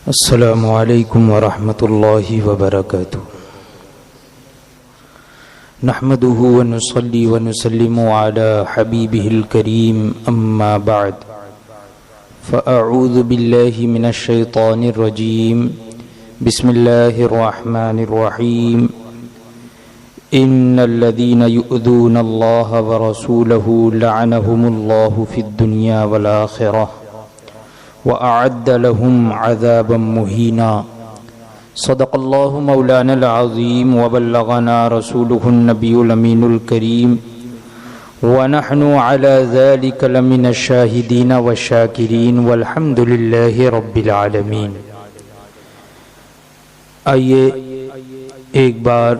السلام علیکم ورحمۃ اللہ وبرکاتہ نحمده ونصلي ونسلم على حبیبه الکریم اما بعد فاعوذ باللہ من الشیطان الرجیم بسم اللہ الرحمن الرحیم ان الذين يؤذون الله ورسوله لعنهم الله في الدنيا والآخرة وأعد لهم عذابا مهينا صدق الله مولانا العظيم وبلغنا رسوله النبي الأمين الكريم ونحن على ذلك لمن الشاهدين والشاكرين والحمد لله رب العالمين۔ آئیے ایک بار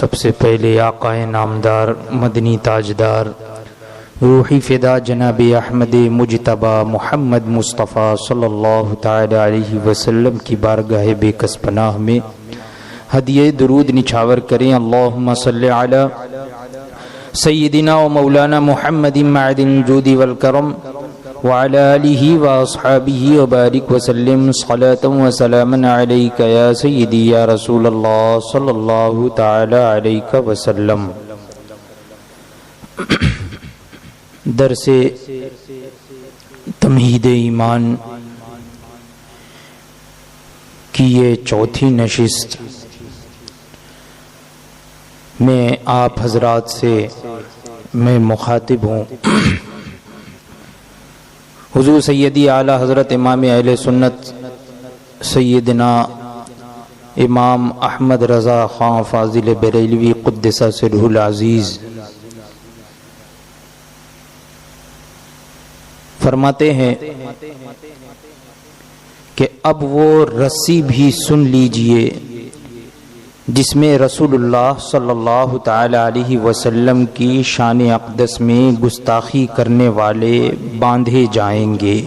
سب سے پہلے آقا نامدار مدنی تاجدار روحی فدا جناب احمد مجتبی محمد مصطفیٰ صلی اللہ تعالی علیہ وسلم کی بارگاہ بے کس پناہ میں ہدیہ درود نچھاور کریں۔ اللہم صلی علی سیدنا و مولانا محمد معدن الجود والکرم وعلی آلہ واصحابہ وبارک وسلم صلاۃ و سلاما علیک یا سیدی یا رسول اللہ صلی اللہ تعالی علیہ وسلم۔ درس تمہید ایمان کی یہ چوتھی نشست میں آپ حضرات سے میں مخاطب ہوں۔ حضور سیدی اعلیٰ حضرت امام اہل سنت سیدنا امام احمد رضا خان فاضل بریلوی قدس سرہ العزیز فرماتے ہیں کہ اب وہ رسی بھی سن لیجئے جس میں رسول اللہ صلی اللہ تعالی علیہ وسلم کی شان اقدس میں گستاخی کرنے والے باندھے جائیں گے۔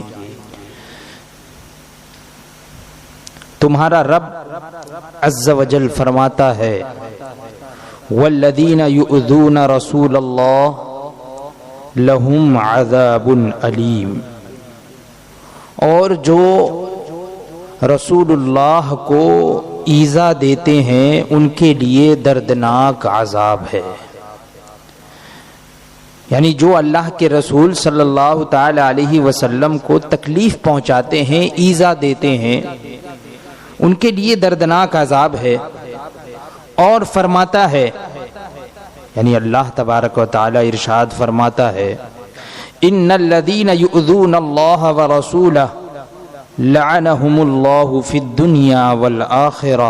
تمہارا رب عز و جل فرماتا ہے والذین یؤذون رسول اللہ لہم عذاب علیم، اور جو رسول اللہ کو ایذا دیتے ہیں ان کے لیے دردناک عذاب ہے۔ یعنی جو اللہ کے رسول صلی اللہ تعالی علیہ وسلم کو تکلیف پہنچاتے ہیں، ایذا دیتے ہیں، ان کے لیے دردناک عذاب ہے۔ اور فرماتا ہے، یعنی اللہ تبارک و تعالی ارشاد فرماتا ہے ان الذین یؤذون اللہ ورسولہ لعنہم اللہ فی الدنیا والآخرہ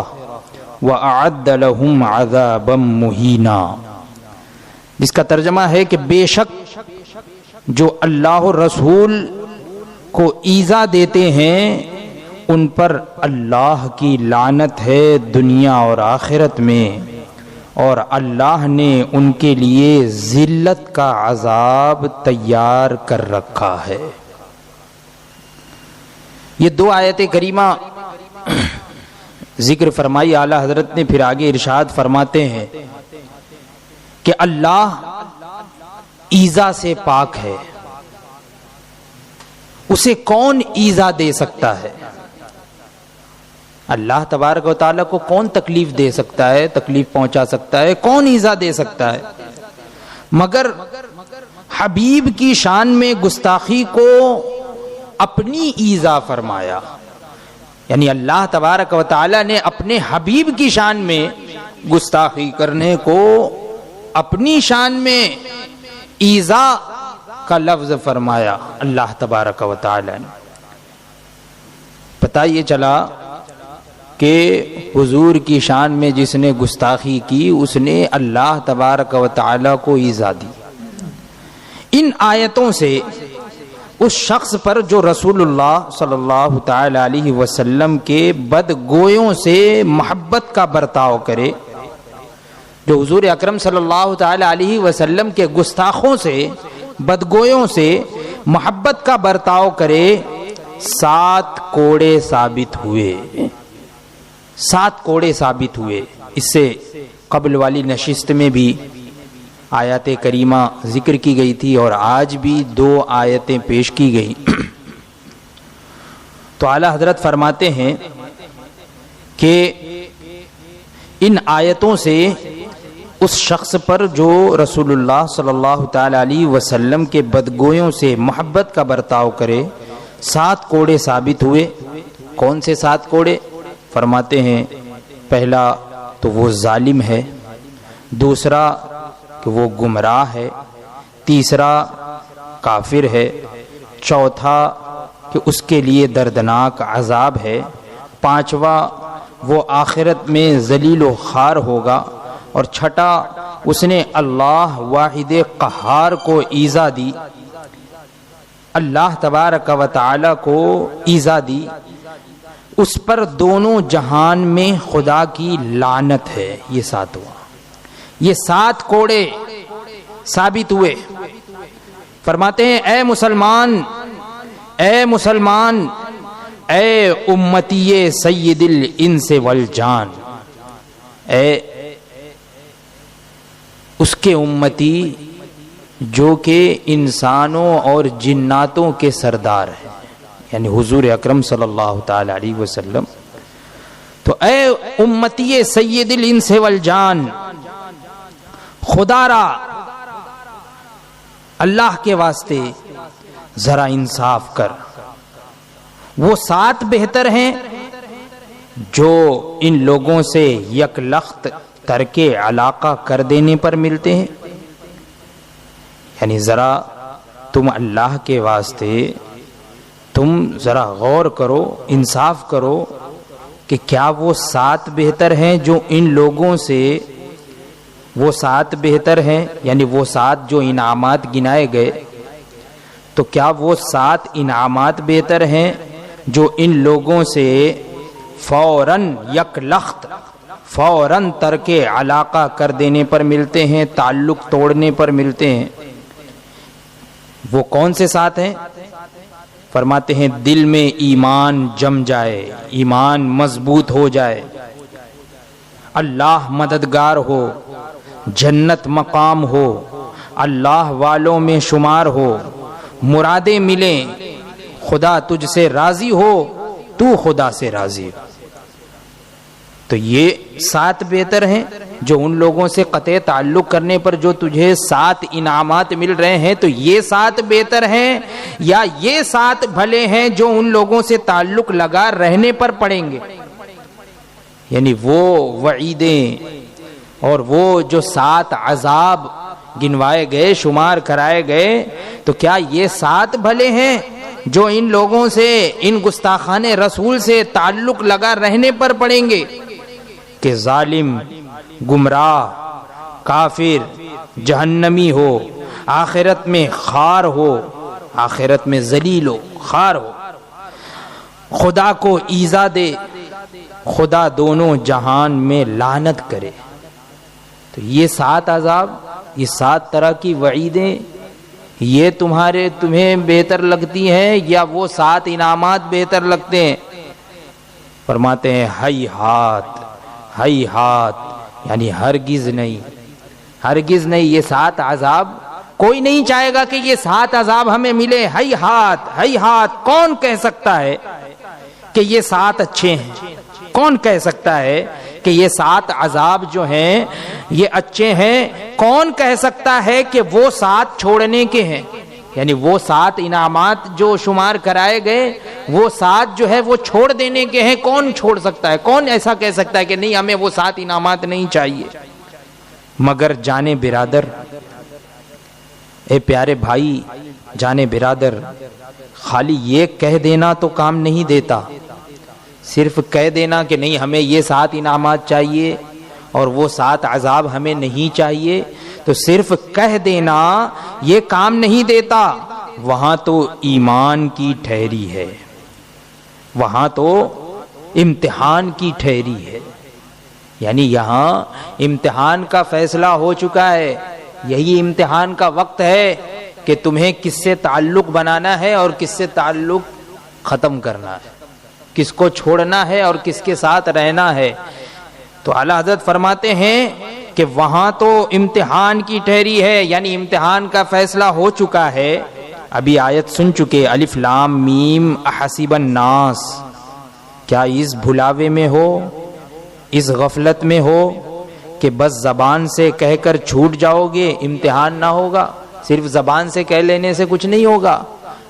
وأعد لہم عذابا مہینا، جس کا ترجمہ ہے کہ بے شک جو اللہ رسول کو ایذا دیتے ہیں ان پر اللہ کی لعنت ہے دنیا اور آخرت میں، اور اللہ نے ان کے لیے ذلت کا عذاب تیار کر رکھا ہے۔ یہ دو آیت کریمہ ذکر فرمائی اعلیٰ حضرت نے، پھر آگے ارشاد فرماتے ہیں کہ اللہ ایذا سے پاک ہے، اسے کون ایذا دے سکتا ہے؟ اللہ تبارک و تعالیٰ کو کون تکلیف دے سکتا ہے، تکلیف پہنچا سکتا ہے، کون ایذا دے سکتا ہے؟ مگر حبیب کی شان میں گستاخی کو اپنی ایذا فرمایا، یعنی اللہ تبارک و تعالیٰ نے اپنے حبیب کی شان میں گستاخی کرنے کو اپنی شان میں ایذا کا لفظ فرمایا اللہ تبارک و تعالیٰ نے۔ پتہ یہ چلا کہ حضور کی شان میں جس نے گستاخی کی اس نے اللہ تبارک و تعالی کو ایذا دی۔ ان آیتوں سے اس شخص پر جو رسول اللہ صلی اللہ تعالی علیہ وسلم کے بدگویوں سے محبت کا برتاؤ کرے، جو حضور اکرم صلی اللہ تعالی علیہ وسلم کے گستاخوں سے بدگویوں سے محبت کا برتاؤ کرے، 7 کوڑے ثابت ہوئے، 7 کوڑے ثابت ہوئے۔ اس سے قبل والی نشست میں بھی آیات کریمہ ذکر کی گئی تھی اور آج بھی 2 آیتیں پیش کی گئی۔ تو اعلیٰ حضرت فرماتے ہیں کہ ان آیتوں سے اس شخص پر جو رسول اللہ صلی اللہ تعالی علیہ وسلم کے بدگویوں سے محبت کا برتاؤ کرے 7 کوڑے ثابت ہوئے۔ کون سے 7 کوڑے؟ فرماتے ہیں پہلا تو وہ ظالم ہے، دوسرا کہ وہ گمراہ ہے، تیسرا کافر ہے، چوتھا کہ اس کے لیے دردناک عذاب ہے، پانچواں وہ آخرت میں ذلیل و خوار ہوگا، اور چھٹا اس نے اللہ واحد قہار کو ایذا دی، اللہ تبارک و تعالی کو ایذا دی، اس پر دونوں جہان میں خدا کی لعنت ہے۔ یہ 7 ہوا، یہ 7 کوڑے ثابت ہوئے۔ فرماتے ہیں اے مسلمان، اے مسلمان، اے امتی سید الانس والجان، اے اس کے امتی جو کہ انسانوں اور جناتوں کے سردار ہیں، یعنی حضور اکرم صلی اللہ تعالی علیہ وسلم۔ تو اے امتی سید الانس والجان، خدا را اللہ کے واسطے ذرا انصاف کر۔ وہ 7 بہتر ہیں جو ان لوگوں سے یک لخت ترک علاقہ کر دینے پر ملتے ہیں، یعنی ذرا تم اللہ کے واسطے تم ذرا غور کرو، انصاف کرو کہ کیا وہ 7 بہتر ہیں جو ان لوگوں سے، وہ 7 بہتر ہیں، یعنی وہ 7 جو انعامات گنائے گئے، تو کیا وہ 7 انعامات بہتر ہیں جو ان لوگوں سے فوراً یک لخت فوراً ترک علاقہ کر دینے پر ملتے ہیں، تعلق توڑنے پر ملتے ہیں؟ وہ کون سے 7 ہیں؟ فرماتے ہیں دل میں ایمان جم جائے، ایمان مضبوط ہو جائے، اللہ مددگار ہو، جنت مقام ہو، اللہ والوں میں شمار ہو، مرادیں ملیں، خدا تجھ سے راضی ہو، تو خدا سے راضی ہو۔ تو یہ 7 بہتر ہیں جو ان لوگوں سے قطع تعلق کرنے پر جو تجھے 7 انعامات مل رہے ہیں، تو یہ 7 بہتر ہیں، یا یہ 7 بھلے ہیں جو ان لوگوں سے تعلق لگا رہنے پر پڑیں گے؟ یعنی وہ وعیدیں اور وہ جو 7 عذاب گنوائے گئے، شمار کرائے گئے، تو کیا یہ 7 بھلے ہیں جو ان لوگوں سے، ان گستاخان رسول سے تعلق لگا رہنے پر پڑیں گے کہ ظالم، گمراہ، کافر، جہنمی ہو، آخرت میں خار ہو، آخرت میں ذلیل ہو، خار ہو، خدا کو ایذا دے، خدا دونوں جہان میں لعنت کرے؟ تو یہ 7 عذاب، یہ 7 طرح کی وعیدیں، یہ تمہیں بہتر لگتی ہیں یا وہ 7 انعامات بہتر لگتے ہیں؟ فرماتے ہیں ہئی ہاتھ، یعنی ہرگز نہیں، ہرگز نہیں، یہ 7 عذاب کوئی نہیں چاہے گا کہ یہ 7 عذاب ہمیں ملے۔ ہئی ہاتھ، کون کہہ سکتا ہے کہ یہ 7 اچھے ہیں؟ کون کہہ سکتا ہے کہ یہ 7 عذاب جو ہیں یہ اچھے ہیں؟ کون کہہ سکتا ہے کہ وہ 7 چھوڑنے کے ہیں؟ یعنی وہ 7 انعامات جو شمار کرائے گئے، وہ 7 جو ہے وہ چھوڑ دینے کے ہیں؟ کون چھوڑ سکتا ہے؟ کون ایسا کہہ سکتا ہے کہ نہیں ہمیں وہ 7 انعامات نہیں چاہیے؟ مگر جانے برادر، اے پیارے بھائی، جانے برادر، خالی یہ کہہ دینا تو کام نہیں دیتا۔ صرف کہہ دینا کہ نہیں ہمیں یہ 7 انعامات چاہیے اور وہ 7 عذاب ہمیں نہیں چاہیے، تو صرف کہہ دینا یہ کام نہیں دیتا۔ وہاں تو ایمان کی ٹھہری ہے، وہاں تو امتحان کی ٹھہری ہے، یعنی یہاں امتحان کا فیصلہ ہو چکا ہے۔ یہی امتحان کا وقت ہے کہ تمہیں کس سے تعلق بنانا ہے اور کس سے تعلق ختم کرنا ہے، کس کو چھوڑنا ہے اور کس کے ساتھ رہنا ہے۔ تو اعلیٰ حضرت فرماتے ہیں کہ وہاں تو امتحان کی ٹھہری ہے، یعنی امتحان کا فیصلہ ہو چکا ہے۔ ابھی آیت سن چکے، الف لام میم احسب الناس، کیا اس بھلاوے میں ہو، اس غفلت میں ہو کہ بس زبان سے کہہ کر چھوٹ جاؤ گے، امتحان نہ ہوگا؟ صرف زبان سے کہہ لینے سے کچھ نہیں ہوگا،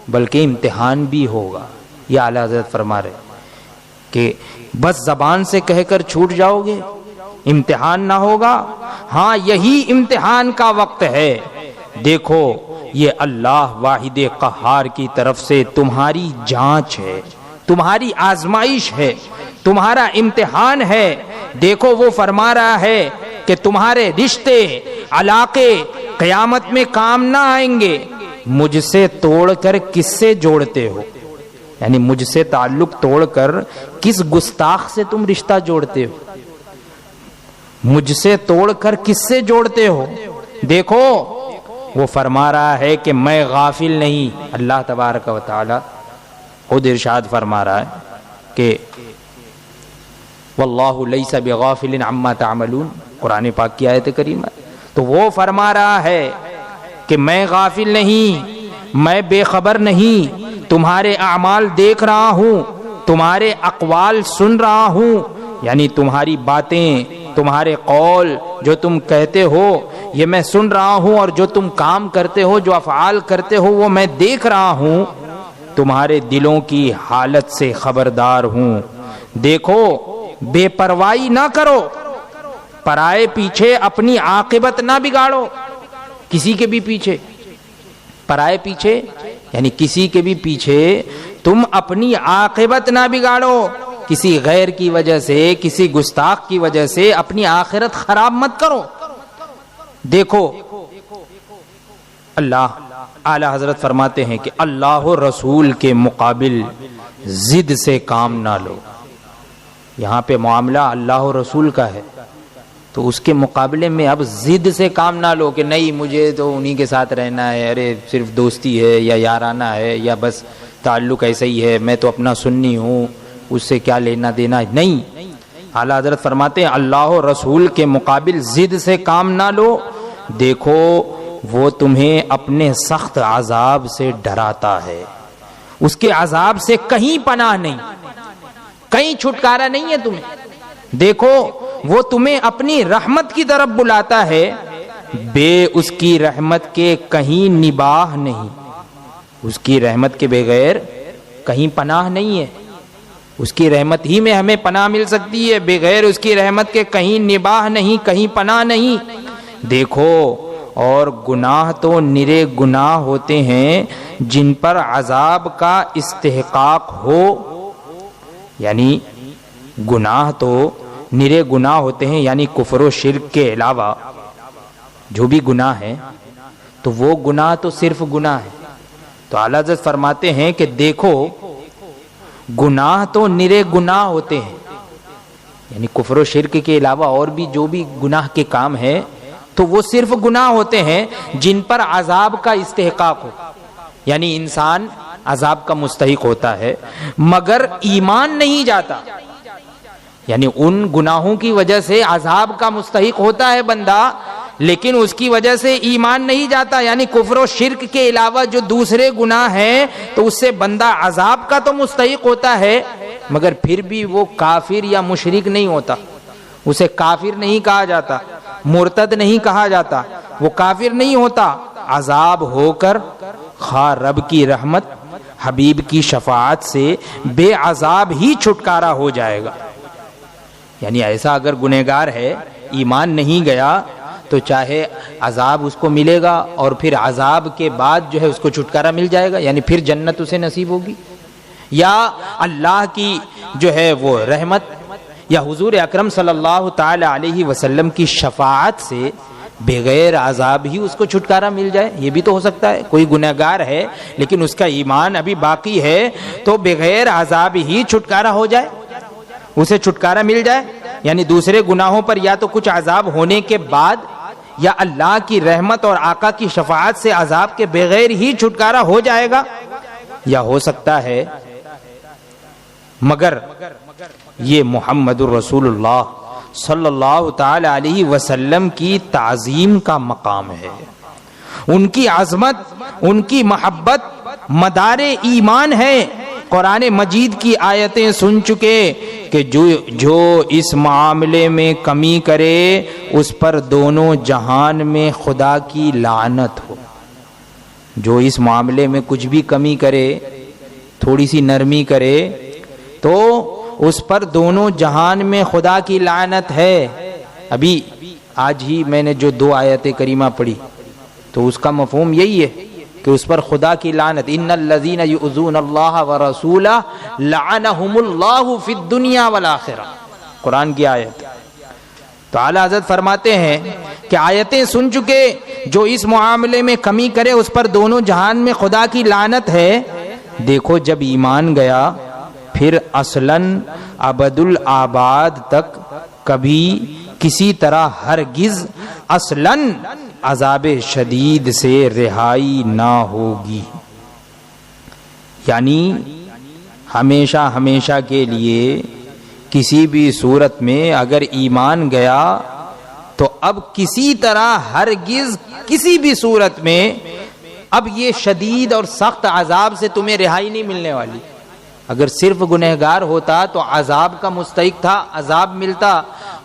بلکہ امتحان بھی ہوگا۔ یہ اعلیٰ حضرت فرما رہے کہ بس زبان سے کہہ کر چھوٹ جاؤ گے، امتحان نہ ہوگا؟ ہاں یہی امتحان کا وقت ہے۔ دیکھو یہ اللہ واحد قہار کی طرف سے تمہاری جانچ ہے، تمہاری آزمائش ہے، تمہارا امتحان ہے۔ دیکھو وہ فرما رہا ہے کہ تمہارے رشتے علاقے قیامت میں کام نہ آئیں گے، مجھ سے توڑ کر کس سے جوڑتے ہو؟ یعنی مجھ سے تعلق توڑ کر کس گستاخ سے تم رشتہ جوڑتے ہو؟ مجھ سے توڑ کر کس سے جوڑتے ہو؟ دیکھو وہ فرما رہا ہے کہ میں غافل نہیں۔ اللہ تبارک و تعالی خود ارشاد فرما رہا ہے کہ واللہ لیس بغافل عما تعملون، قرآن پاک کی آیت کریمہ۔ تو وہ فرما رہا ہے کہ میں غافل نہیں، میں بے خبر نہیں، تمہارے اعمال دیکھ رہا ہوں، تمہارے اقوال سن رہا ہوں، یعنی تمہاری باتیں، تمہارے قول جو تم کہتے ہو یہ میں سن رہا ہوں، اور جو تم کام کرتے ہو، جو افعال کرتے ہو وہ میں دیکھ رہا ہوں، تمہارے دلوں کی حالت سے خبردار ہوں۔ دیکھو بے پرواہی نہ کرو، پرائے پیچھے اپنی عاقبت نہ بگاڑو، کسی کے بھی پیچھے، پرائے پیچھے یعنی کسی کے بھی پیچھے تم اپنی عاقبت نہ بگاڑو، کسی غیر کی وجہ سے، کسی گستاخ کی وجہ سے اپنی آخرت خراب مت کرو۔ دیکھو اللہ اعلی حضرت فرماتے ہیں کہ اللہ و رسول کے مقابل ضد سے کام نہ لو۔ یہاں پہ معاملہ اللہ و رسول کا ہے، تو اس کے مقابلے میں اب ضد سے کام نہ لو کہ نہیں مجھے تو انہی کے ساتھ رہنا ہے، ارے صرف دوستی ہے یا یارانہ ہے یا بس تعلق ایسا ہی ہے، میں تو اپنا سنی ہوں، اس سے کیا لینا دینا۔ نہیں، اعلیٰ حضرت فرماتے ہیں اللہ و رسول کے مقابل ضد سے کام نہ لو۔ دیکھو وہ تمہیں اپنے سخت عذاب سے ڈراتا ہے، اس کے عذاب سے کہیں پناہ نہیں، کہیں چھٹکارا نہیں ہے تمہیں۔ دیکھو وہ تمہیں اپنی رحمت کی طرف بلاتا ہے، بے اس کی رحمت کے کہیں نباہ نہیں، اس کی رحمت کے بغیر کہیں پناہ نہیں ہے۔ اس کی رحمت ہی میں ہمیں پناہ مل سکتی ہے، بغیر اس کی رحمت کے کہیں نباہ نہیں، کہیں پناہ نہیں۔ دیکھو اور گناہ تو نرے گناہ ہوتے ہیں جن پر عذاب کا استحقاق ہو، یعنی گناہ تو نرے گناہ ہوتے ہیں، یعنی کفر و شرک کے علاوہ جو بھی گناہ ہے تو وہ گناہ تو صرف گناہ ہے۔ تو اعلیٰ حضرت فرماتے ہیں کہ دیکھو گناہ تو نرے گناہ ہوتے ہیں، یعنی کفر و شرک کے علاوہ اور بھی جو بھی گناہ کے کام ہے تو وہ صرف گناہ ہوتے ہیں جن پر عذاب کا استحقاق ہو، یعنی انسان عذاب کا مستحق ہوتا ہے مگر ایمان نہیں جاتا، یعنی ان گناہوں کی وجہ سے عذاب کا مستحق ہوتا ہے بندہ لیکن اس کی وجہ سے ایمان نہیں جاتا، یعنی کفر و شرک کے علاوہ جو دوسرے گناہ ہیں تو اس سے بندہ عذاب کا تو مستحق ہوتا ہے مگر پھر بھی وہ کافر یا مشرک نہیں ہوتا، اسے کافر نہیں کہا جاتا، مرتد نہیں کہا جاتا، وہ کافر نہیں ہوتا، عذاب ہو کر خواہ رب کی رحمت حبیب کی شفاعت سے بے عذاب ہی چھٹکارا ہو جائے گا۔ یعنی ایسا اگر گنہگار ہے ایمان نہیں گیا تو چاہے عذاب اس کو ملے گا اور پھر عذاب کے بعد جو ہے اس کو چھٹکارا مل جائے گا، یعنی پھر جنت اسے نصیب ہوگی، یا اللہ کی جو ہے وہ رحمت یا حضور اکرم صلی اللہ تعالی علیہ وسلم کی شفاعت سے بغیر عذاب ہی اس کو چھٹکارا مل جائے۔ یہ بھی تو ہو سکتا ہے، کوئی گنہگار ہے لیکن اس کا ایمان ابھی باقی ہے تو بغیر عذاب ہی چھٹکارا ہو جائے، اسے چھٹکارا مل جائے، یعنی دوسرے گناہوں پر یا تو کچھ عذاب ہونے کے بعد یا اللہ کی رحمت اور آقا کی شفاعت سے عذاب کے بغیر ہی چھٹکارا ہو جائے گا، یا ہو سکتا ہے مگر یہ محمد الرسول اللہ صلی اللہ تعالی علیہ وسلم کی تعظیم کا مقام ہے، ان کی عظمت، ان کی محبت مدار ایمان ہے. قرآن مجید کی آیتیں سن چکے کہ جو اس معاملے میں کمی کرے اس پر دونوں جہان میں خدا کی لعنت ہو. جو اس معاملے میں کچھ بھی کمی کرے، تھوڑی سی نرمی کرے، تو اس پر دونوں جہان میں خدا کی لعنت ہے. ابھی آج ہی میں نے جو 2 آیتیں کریمہ پڑھی تو اس کا مفہوم یہی ہے کہ اس پر خدا کی لعنت. ان الذین یؤذون اللہ ورسولہ لعنہم اللہ فی الدنیا والآخرہ، قرآن کی آیت. تو اعلیٰ حضرت فرماتے ہیں کہ آیتیں سن چکے جو اس معاملے میں کمی کرے اس پر دونوں جہان میں خدا کی لعنت ہے. دیکھو جب ایمان گیا پھر اصلاً ابد الآباد تک کبھی کسی طرح ہرگز اصلاً عذاب شدید سے رہائی نہ ہوگی. یعنی ہمیشہ ہمیشہ کے لیے کسی بھی صورت میں اگر ایمان گیا تو اب کسی طرح ہرگز کسی بھی صورت میں اب یہ شدید اور سخت عذاب سے تمہیں رہائی نہیں ملنے والی. اگر صرف گنہگار ہوتا تو عذاب کا مستحق تھا، عذاب ملتا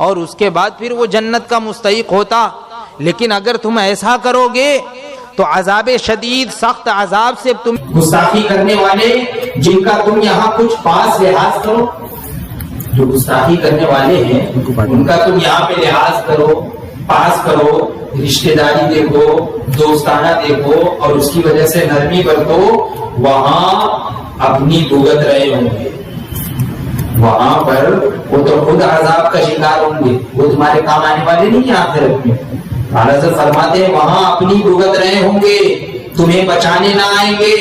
اور اس کے بعد پھر وہ جنت کا مستحق ہوتا. لیکن اگر تم ایسا کرو گے تو عذاب شدید سخت عذاب سے تم گستاخی کرنے والے جن کا تم یہاں کچھ پاس لحاظ کرو، جو گستاخی کرنے والے ہیں ان کا تم یہاں پہ لحاظ کرو، پاس کرو، رشتہ داری دیکھو، دوستانہ دیکھو اور اس کی وجہ سے نرمی برتو، وہاں اپنی بھگت رہے ہوں گے. وہاں پر وہ تو خود عذاب کا شکار ہوں گے، وہ تمہارے کام آنے والے نہیں ہیں آخرت میں. حضرت فرماتے ہیں وہاں اپنی بھگت رہے ہوں گے، تمہیں بچانے نہ آئیں گے،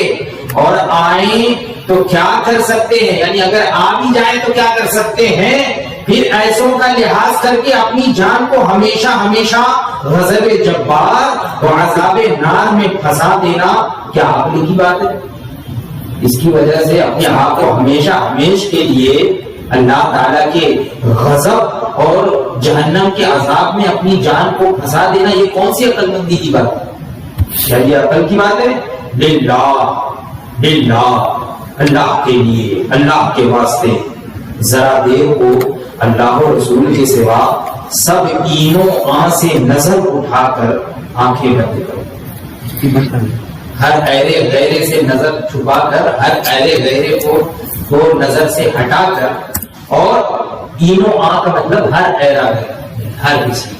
اور آئیں تو کیا کر سکتے ہیں، یعنی اگر آ بھی جائیں تو کیا کر سکتے ہیں. پھر ایسوں کا لحاظ کر کے اپنی جان کو ہمیشہ ہمیشہ غضب جبار اور عذاب نار میں پھنسا دینا کیا عقل کی بات ہے. اس کی وجہ سے اپنے آپ کو ہمیشہ ہمیش کے لیے اللہ تعالیٰ کے غضب اور جہنم کے عذاب میں اپنی جان کو پھنسا دینا، یہ کون سی عقل مندی کی بات ہے؟ کیا یہ عقل کی بات ہے؟ باللہ اللہ کے لیے، اللہ کے واسطے ذرا دیر کو اللہ و رسول کے سوا سب اینوں آن سے نظر اٹھا کر آنکھیں بند کرو. ہر ایرے غیرے سے نظر چھپا کر، ہر ایرے غیرے کو نظر سے ہٹا کر، اور اینوں آ کا مطلب ہر ایرا ہے، ہر کسی،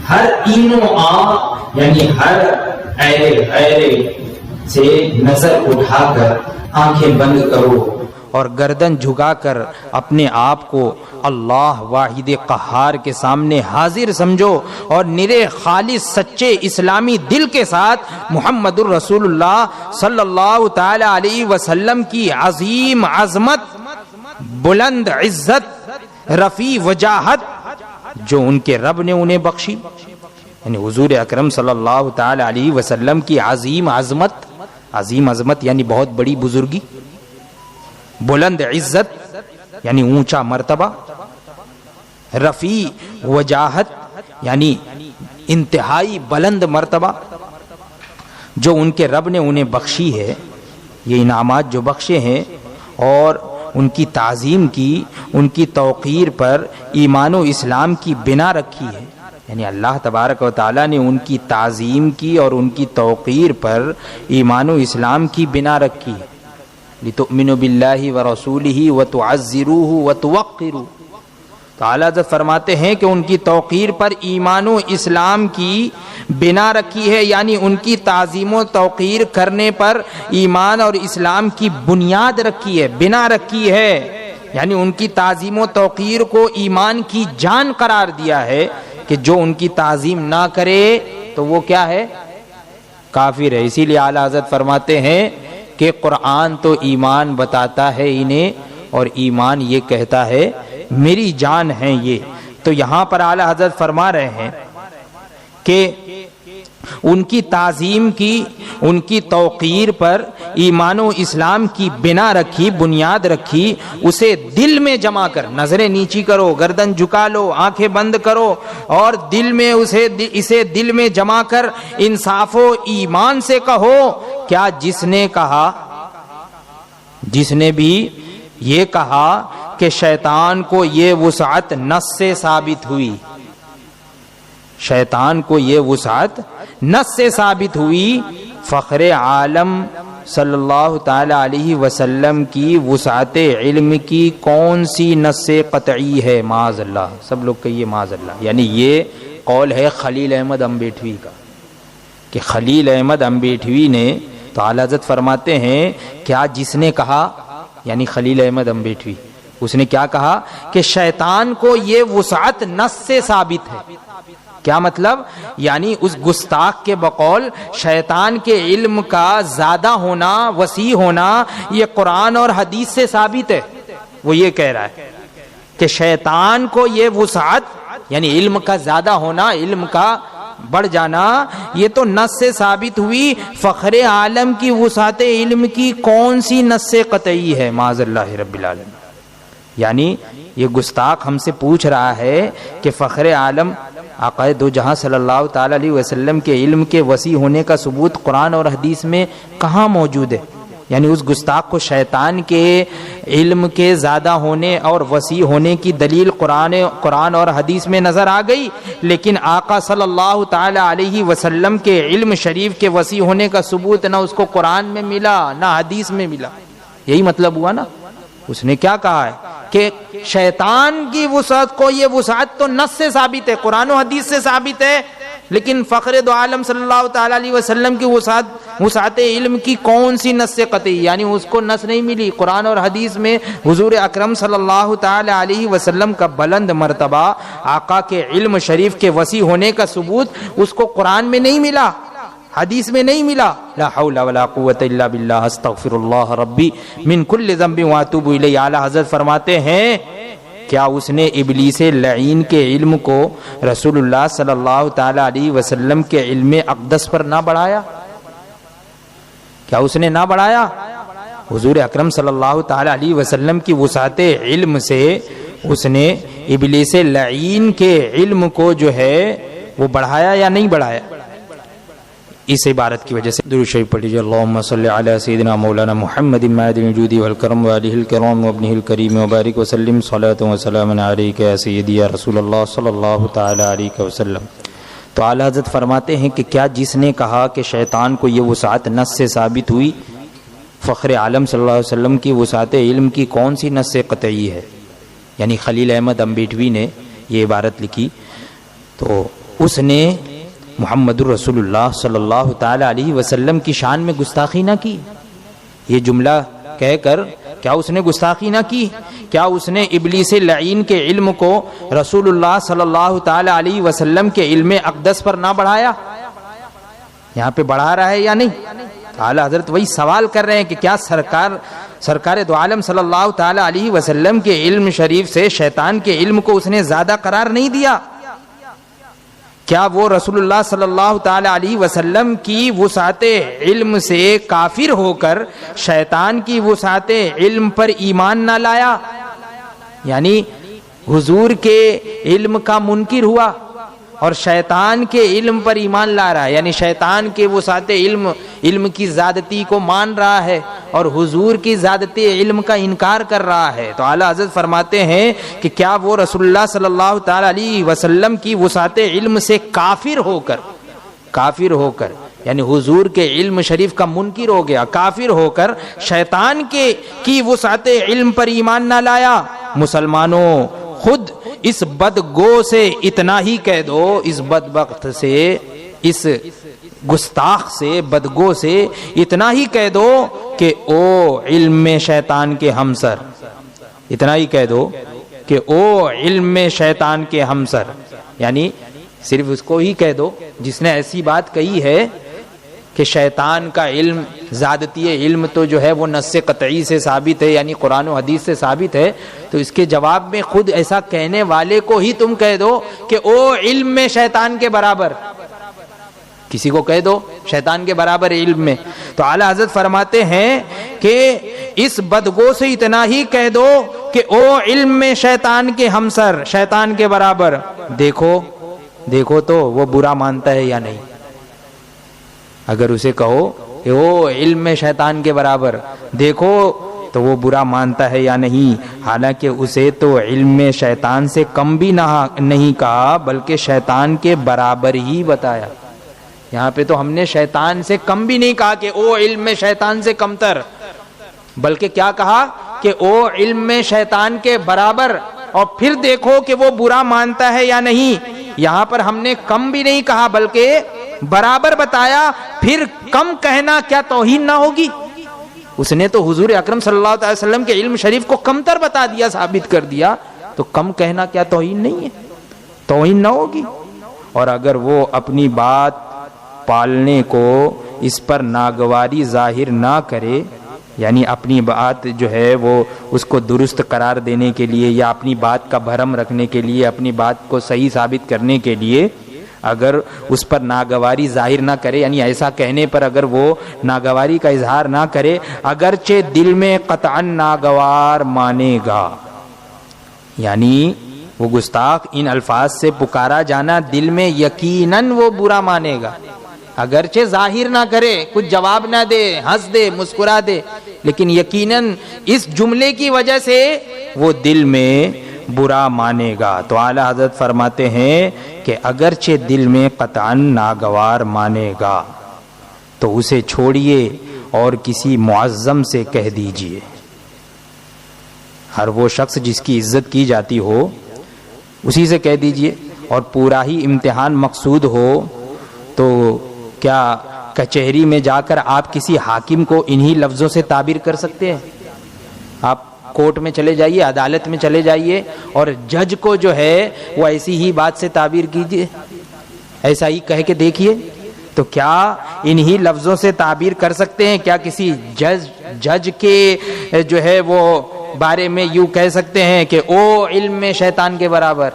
ہر اینوں آ یعنی ہر ایرے غیرے سے نظر اٹھا کر آنکھیں بند کرو اور گردن جھکا کر اپنے آپ کو اللہ واحد قہار کے سامنے حاضر سمجھو اور نرے خالص سچے اسلامی دل کے ساتھ محمد الرسول اللہ صلی اللہ تعالی علیہ وسلم کی عظیم عظمت، بلند عزت، رفیع وجاہت جو ان کے رب نے انہیں بخشی، یعنی حضور اکرم صلی اللہ تعالی علیہ وسلم کی عظیم عظمت، عظیم عظمت یعنی بہت بڑی بزرگی، بلند عزت یعنی اونچا مرتبہ، رفیع وجاہت یعنی انتہائی بلند مرتبہ جو ان کے رب نے انہیں بخشی ہے. یہ انعامات جو بخشے ہیں اور ان کی تعظیم کی، ان کی توقیر پر ایمان و اسلام کی بنا رکھی ہے. یعنی اللہ تبارک و تعالیٰ نے ان کی تعظیم کی اور ان کی توقیر پر ایمان و اسلام کی بنا رکھی ہے. لِتُؤْمِنُوا بِاللَّهِ وَرَسُولِهِ وَتُعَزِّرُوهُ وَتُوَقِّرُوهُ. تو اعلیٰ حضرت فرماتے ہیں کہ ان کی توقیر پر ایمان و اسلام کی بنا رکھی ہے، یعنی ان کی تعظیم و توقیر کرنے پر ایمان اور اسلام کی بنیاد رکھی ہے، بنا رکھی ہے. یعنی ان کی تعظیم و توقیر کو ایمان کی جان قرار دیا ہے کہ جو ان کی تعظیم نہ کرے تو وہ کیا ہے؟ کافر ہے. اسی لیے اعلیٰ حضرت فرماتے ہیں کہ قرآن تو ایمان بتاتا ہے انہیں، اور ایمان یہ کہتا ہے میری جان ہے یہ. تو یہاں پر اعلیٰ حضرت فرما رہے ہیں کہ ان کی تعظیم کی، ان کی توقیر پر ایمان و اسلام کی بنا رکھی، بنیاد رکھی، اسے دل میں جمع کر، نظریں نیچی کرو، گردن جھکا لو، آنکھیں بند کرو اور دل میں اسے دل میں جمع کر انصاف و ایمان سے کہو. کیا جس نے کہا جس نے بھی یہ کہا کہ شیطان کو یہ وسعت نص سے ثابت ہوئی، شیطان کو یہ وسعت نص سے ثابت ہوئی، فخر عالم صلی اللہ تعالی علیہ وسلم کی وسعت علم کی کون سی نص قطعی ہے؟ معاذ اللہ، سب لوگ کہیے معاذ اللہ۔ یعنی یہ قول ہے خلیل احمد امبیٹوی کا، کہ خلیل احمد امبیٹوی نے تو اعلیٰ حضرت فرماتے ہیں کیا جس نے کہا، یعنی خلیل احمد امبیٹوی، اس نے کیا کہا کہ شیطان کو یہ وسعت نص سے ثابت ہے۔ کیا مطلب؟ یعنی اس گستاخ کے بقول شیطان کے علم کا زیادہ ہونا، وسیع ہونا، یہ قرآن اور حدیث سے ثابت ہے۔ وہ یہ کہہ رہا ہے کہ شیطان کو یہ وسعت، یعنی علم کا زیادہ ہونا، علم کا بڑھ جانا، یہ تو نص سے ثابت ہوئی۔ فخر عالم کی وسعت علم کی کون سی نص قطعی ہے؟ معاذ اللہ رب العالمین۔ یعنی یہ گستاخ ہم سے پوچھ رہا ہے کہ فخر عالم آقا دو جہاں صلی اللہ تعالی علیہ وسلم کے علم کے وسیع ہونے کا ثبوت قرآن اور حدیث میں کہاں موجود ہے؟ یعنی اس گستاخ کو شیطان کے علم کے زیادہ ہونے اور وسیع ہونے کی دلیل قرآن اور حدیث میں نظر آ گئی، لیکن آقا صلی اللہ تعالی علیہ وسلم کے علم شریف کے وسیع ہونے کا ثبوت نہ اس کو قرآن میں ملا نہ حدیث میں ملا۔ یہی مطلب ہوا نا۔ اس نے کیا کہا ہے کہ شیطان کی وسعت کو یہ وسعت تو نص سے ثابت ہے، قرآن و حدیث سے ثابت ہے، لیکن فخر دو عالم صلی اللہ تعالی علیہ وسلم کی وسعت علم کی کون سی نص قطعی؟ یعنی اس کو نص نہیں ملی قرآن اور حدیث میں۔ حضور اکرم صلی اللہ تعالی علیہ وسلم کا بلند مرتبہ، آقا کے علم شریف کے وسیع ہونے کا ثبوت اس کو قرآن میں نہیں ملا، حدیث میں نہیں ملا۔ لا حول ولا قوت الا باللہ، استغفر اللہ ربی من کل ذنب واتوب الیہ۔ اعلیٰ حضرت فرماتے ہیں کیا اس نے ابلیس لعین کے علم کو رسول اللہ صلی اللہ تعالی علیہ وسلم کے علم اقدس پر نہ بڑھایا؟ کیا اس نے نہ بڑھایا؟ حضور اکرم صلی اللہ تعالی علیہ وسلم کی وسعت علم سے اس نے ابلیس لعین کے علم کو جو ہے وہ بڑھایا یا نہیں بڑھایا؟ اس عبارت کی وجہ سے درود شریف پڑھ لیجیے۔ اللہم صلی علی سیدنا مولانا محمد معدن الجود والکرم وآلہ الکرام وابنہ الکریم وبارک وسلم صلاۃ وسلام علیک یا سیدی یا رسول اللہ صلی اللہ تعالی علیہ وسلم۔ تو اعلیٰ حضرت فرماتے ہیں کہ کیا جس نے کہا کہ شیطان کو یہ وسعت نص سے ثابت ہوئی، فخر عالم صلی اللہ علیہ وسلم کی وسعت علم کی کون سی نص قطعی ہے؟ یعنی خلیل احمد امبیٹوی نے یہ عبارت لکھی، تو اس نے محمد الرسول اللہ صلی اللہ تعالی علیہ وسلم کی شان میں گستاخی نہ کی۔ یہ جملہ کہہ کر کیا اس نے گستاخی نہ کی؟ کیا اس نے ابلیس لعین کے علم کو رسول اللہ صلی اللہ تعالی علیہ وسلم کے علم اقدس پر نہ بڑھایا؟ یہاں پہ بڑھا رہا ہے یا نہیں؟ اعلیٰ حضرت وہی سوال کر رہے ہیں کہ کیا سرکار دو عالم صلی اللہ تعالی علیہ وسلم کے علم شریف سے شیطان کے علم کو اس نے زیادہ قرار نہیں دیا؟ کیا وہ رسول اللہ صلی اللہ تعالی علیہ وسلم کی وسعت علم سے کافر ہو کر شیطان کی وسعت علم پر ایمان نہ لایا؟ یعنی حضور کے علم کا منکر ہوا اور شیطان کے علم پر ایمان لا رہا ہے، یعنی شیطان کے وسعت علم کی زیادتی کو مان رہا ہے اور حضور کی زیادت علم کا انکار کر رہا ہے۔ تو اعلیٰ حضرت فرماتے ہیں کہ کیا وہ رسول اللہ صلی اللہ تعالی علیہ وسلم کی وسعت علم سے کافر ہو کر یعنی حضور کے علم شریف کا منکر ہو گیا، کافر ہو کر شیطان کی وسعت علم پر ایمان نہ لایا؟ مسلمانوں، خود اس بدگو سے اتنا ہی کہہ دو، اس بدبخت سے، اس گستاخ سے، بدگو سے اتنا ہی کہہ دو کہ او علم میں شیطان کے ہمسر، اتنا ہی کہہ دو کہ او علم میں شیطان کے ہمسر۔ یعنی صرف اس کو ہی کہہ دو جس نے ایسی بات کہی ہے کہ شیطان کا علم، زیادتی علم تو جو ہے وہ نص قطعی سے ثابت ہے، یعنی قرآن و حدیث سے ثابت ہے، تو اس کے جواب میں خود ایسا کہنے والے کو ہی تم کہہ دو کہ او علم میں شیطان کے برابر، کسی کو کہہ دو شیطان کے برابر علم میں۔ تو اعلیٰ حضرت فرماتے ہیں کہ اس بدگو سے اتنا ہی کہہ دو کہ او علم میں شیطان کے ہمسر، شیطان کے برابر۔ دیکھو تو وہ برا مانتا ہے یا نہیں؟ اگر اسے کہو کہ وہ علم میں شیطان کے برابر، دیکھو تو وہ برا مانتا ہے یا نہیں، حالانکہ اسے تو علم میں شیطان سے کم بھی نہیں کہا بلکہ شیطان کے برابر ہی بتایا۔ یہاں پہ تو ہم نے شیطان سے کم بھی نہیں کہا کہ او علم میں شیطان سے کمتر، بلکہ کیا کہا کہ او علم میں شیطان کے برابر، اور پھر دیکھو کہ وہ برا مانتا ہے یا نہیں۔ یہاں پر ہم نے کم بھی نہیں کہا بلکہ برابر بتایا، پھر کم کہنا کیا توہین نہ ہوگی؟ اس نے تو حضور اکرم صلی اللہ علیہ وسلم کے علم شریف کو کمتر بتا دیا، ثابت کر دیا، تو کم کہنا کیا توہین نہیں ہے؟ توہین نہ ہوگی۔ اور اگر وہ اپنی بات پالنے کو اس پر ناگواری ظاہر نہ کرے، یعنی اپنی بات جو ہے وہ اس کو درست قرار دینے کے لیے یا اپنی بات کا بھرم رکھنے کے لیے، اپنی بات کو صحیح ثابت کرنے کے لیے اگر اس پر ناگواری ظاہر نہ کرے، یعنی ایسا کہنے پر اگر وہ ناگواری کا اظہار نہ کرے، اگرچہ دل میں قطعاً ناگوار مانے گا، یعنی وہ گستاخ ان الفاظ سے پکارا جانا دل میں یقیناً وہ برا مانے گا، اگرچہ ظاہر نہ کرے، کچھ جواب نہ دے، ہنس دے، مسکرا دے، لیکن یقیناً اس جملے کی وجہ سے وہ دل میں برا مانے گا۔ تو اعلیٰ حضرت فرماتے ہیں کہ اگرچہ دل میں قطعاً ناگوار مانے گا تو اسے چھوڑیے اور کسی معظم سے کہہ دیجئے۔ ہر وہ شخص جس کی عزت کی جاتی ہو اسی سے کہہ دیجئے، اور پورا ہی امتحان مقصود ہو تو کیا کچہری میں جا کر آپ کسی حاکم کو انہی لفظوں سے تعبیر کر سکتے ہیں؟ آپ کورٹ میں چلے جائیے، عدالت میں چلے جائیے، اور جج کو جو ہے وہ ایسی ہی بات سے تعبیر کیجئے، ایسا ہی کہہ کے دیکھیے، تو کیا انہی لفظوں سے تعبیر کر سکتے ہیں؟ کیا کسی جج کے جو ہے وہ بارے میں یوں کہہ سکتے ہیں کہ او علم میں شیطان کے برابر؟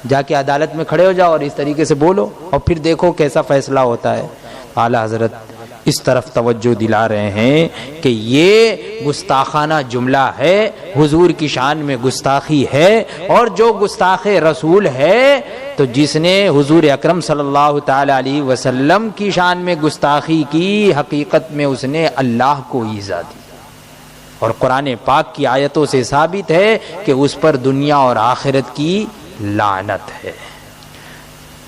جا کے عدالت میں کھڑے ہو جاؤ اور اس طریقے سے بولو، اور پھر دیکھو کیسا فیصلہ ہوتا ہے۔ اعلیٰ حضرت اس طرف توجہ دلا رہے ہیں کہ یہ گستاخانہ جملہ ہے، حضور کی شان میں گستاخی ہے، اور جو گستاخ رسول ہے تو جس نے حضور اکرم صلی اللہ تعالی علیہ وسلم کی شان میں گستاخی کی، حقیقت میں اس نے اللہ کو ایذا دی، اور قرآن پاک کی آیتوں سے ثابت ہے کہ اس پر دنیا اور آخرت کی لعنت ہے۔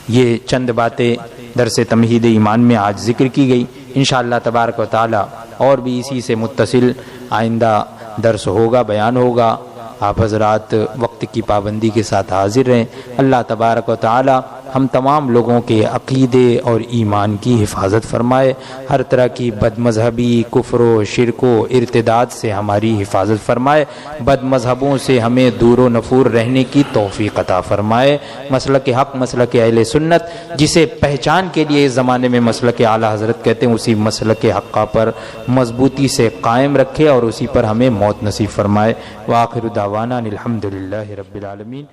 یہ چند باتیں درس تمہید ایمان میں آج ذکر کی گئی، انشاءاللہ تبارک و تعالی اور بھی اسی سے متصل آئندہ درس ہوگا، بیان ہوگا۔ آپ حضرات وقت کی پابندی کے ساتھ حاضر رہیں۔ اللہ تبارک و تعالی ہم تمام لوگوں کے عقیدے اور ایمان کی حفاظت فرمائے، ہر طرح کی بد مذہبی، کفر و شرک و ارتداد سے ہماری حفاظت فرمائے، بد مذہبوں سے ہمیں دور و نفور رہنے کی توفیق عطا فرمائے، مسلک حق، مسلک اہل سنت جسے پہچان کے لیے اس زمانے میں مسلک اعلیٰ حضرت کہتے ہیں، اسی مسلک حقہ پر مضبوطی سے قائم رکھے اور اسی پر ہمیں موت نصیب فرمائے۔ وآخر دعوانا الحمدللہ رب العالمین۔